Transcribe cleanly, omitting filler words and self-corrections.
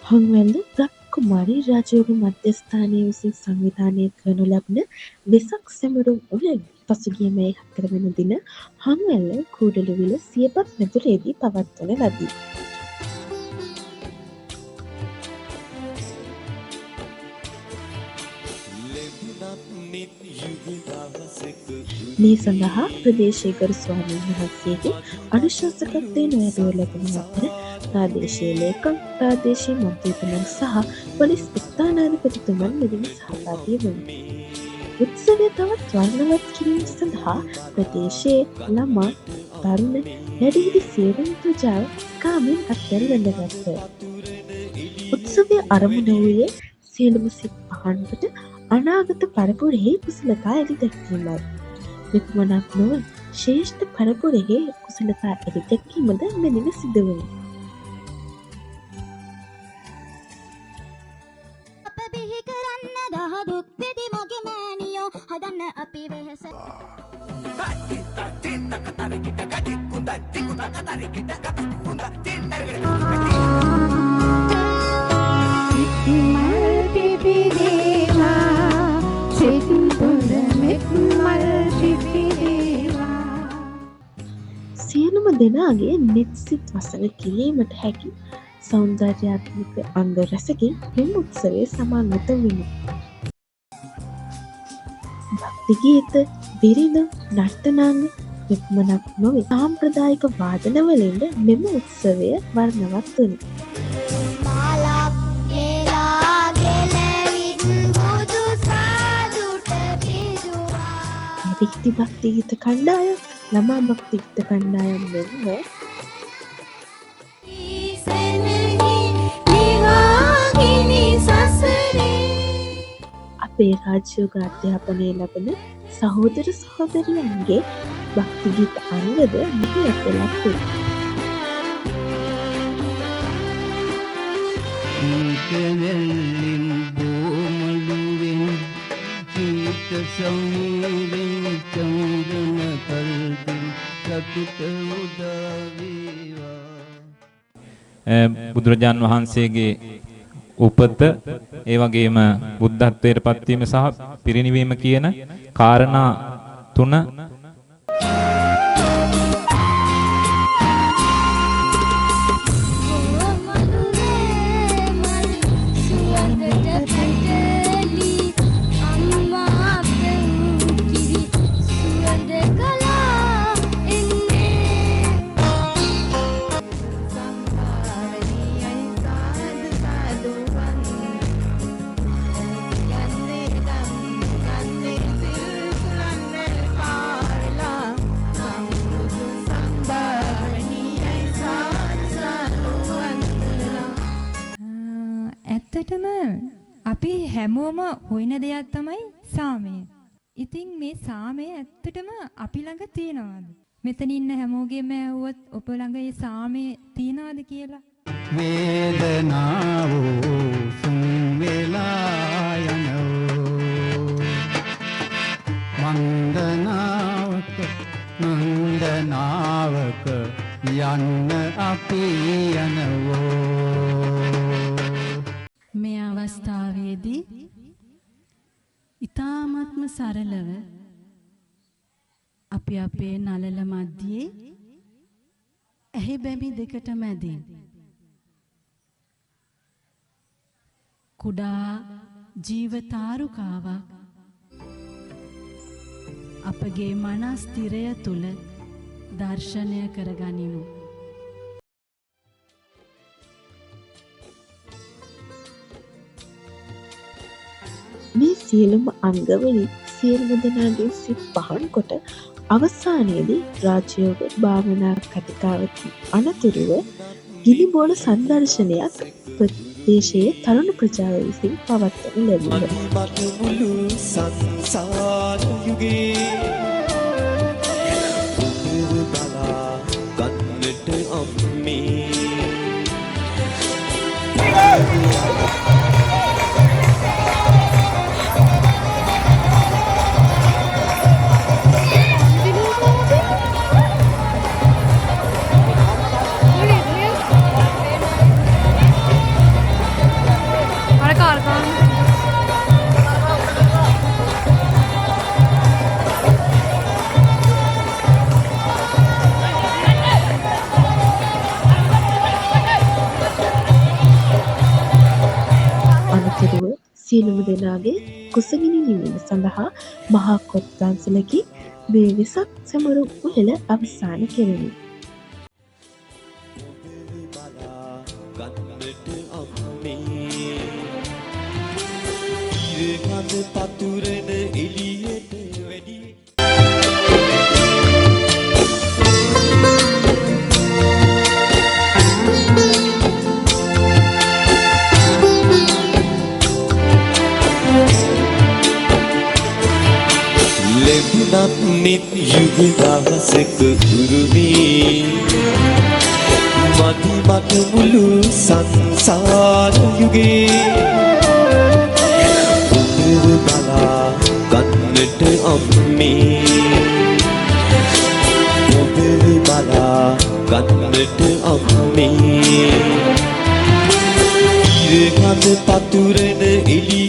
හංවැල්ල බ්‍රහ්මකුමාරී රාජයෝග මධ්‍යස්ථානය විසින් සංවිධානය කරනු ලබන වෙසක් සැමරුම් උළෙල් පසුගිය මැයි 4 වන දින හංවැල්ල කූඩලුවිල සියපත් මැදුරේදී පවත්වන ලදී. මේ සඳහා ප්‍රදේශීය ගරු ස්වාමීන් වහන්සේගේ අනුශාසකත්වයෙන් වැඩම ලැබුණු අතර ප්‍රාදේශීය ලේකම්, ප්‍රාදේශීය මන්ත්‍රීතුමන් සහ පොලිස් ස්ථානාධිපතිතුමන් මෙදින සහභාගී වුණා. උත්සවය තවත් වර්ණවත් කිරීම සඳහා ප්‍රදේශයේ ළමා, තරුණ, වැඩිහිටි සියලුම ප්‍රජාව කාමෙන් අත්වැල් වැඳගත්තා. උත්සවය ආරම්භ වූයේ සියලුම සිත් පහන්වට අනාගත පරපුරෙහි කුසලතා එළි දැක්වීමයි. විපමණක් නොව ශ්‍රේෂ්ඨ පරපුරෙහි කුසලතා එළි දැක්වීමද මෙදින සිදු වුණි. අප බිහි කරන්න දහදුක් පෙති මගේ මෑනියෝ හදන්න අපි වෙහෙස සියලුම දෙනාගේ නිත්සිත වසන කිරීමට හැකි සෞන්දර්යාත්මක අංග රැසකින් මෙම උත්සවය සමන්විත විණි. භක්ති ගීත, බිරිඳ, නර්තනාංග විපමණක් නොවේ සාම්ප්‍රදායික වාදනවලින්ද මෙම උත්සවය වර්ණවත් වුණි. වැඩිහිටි භක්ති ගීත කණ්ඩායම්, ළමා භක්ති ගීත කණ්ඩායම් මෙන්ම අපේ රාජ්‍යෝග අධ්‍යාපනය ලබන සහෝදර සහෝදරියන්ගේ භක්ති ගීත අංගද මෙහි ඇතුළත් වේ. ීතවැල්ලින් බෝමළුවෙන් චීත සමීරෙන් චන්දන කල්දින් සතුට උදාවේවා. බුදුරජාන් වහන්සේගේ උපත ඒ වගේම බුද්ධත්වයට පත්වීම සහ පිරිනිවීම කියන කාරණා තුන ඇත්තටම අපි හැමෝම හොයන දෙයක් තමයි සාමය. ඉතින් මේ සාමය ඇත්තටම අපි ළඟ තියෙනවද? මෙතන ඉන්න හැමෝගෙම ඇහුවොත් ඔබ ළඟ මේ සාමය තියෙනවද කියලා? වේදනාව සුන් වෙලා යනෝ මන්දනාවක යන්න අපි යනෝ. මේ අවස්ථාවේදී ඊ타ත්ම සරලව අපි අපේ නළල මැදියේ ඇහි බැමි දෙකට මැදින් කුඩා ජීවතාරුකාවක් අපගේ මනස් ස්ථිරය තුල දර්ශනය කරගනිමු. මේ සියලුම අංගවලින් සියලුම දෙනාගේ සිත් පහන් කොට අවසානයේදී රාජයෝග භාවනා කතිකාවකින් අනතුරුව ගිනිබෝල සංදර්ශනයක් ප්‍රදේශයේ තරුණ ප්‍රජාව විසින් පවත්වනු ලැබුණා. සියලුම දෙනාගේ කුසගිනි නිවීම සඳහා මහා කොත්වංශලකින් මේ වෙසක් සැමරුම් උළෙල අවසන් කෙරුණි. පතුරන එළියට වැඩි ලැබුණත් නිත් යුග දවසක උරුමී මදි මට මුළු සංසාර යුගේ බලා ගන්නට අම්මේ ඔබ බලා ගන්නට අම්මේ ඉරකඳ පතුරන එළිය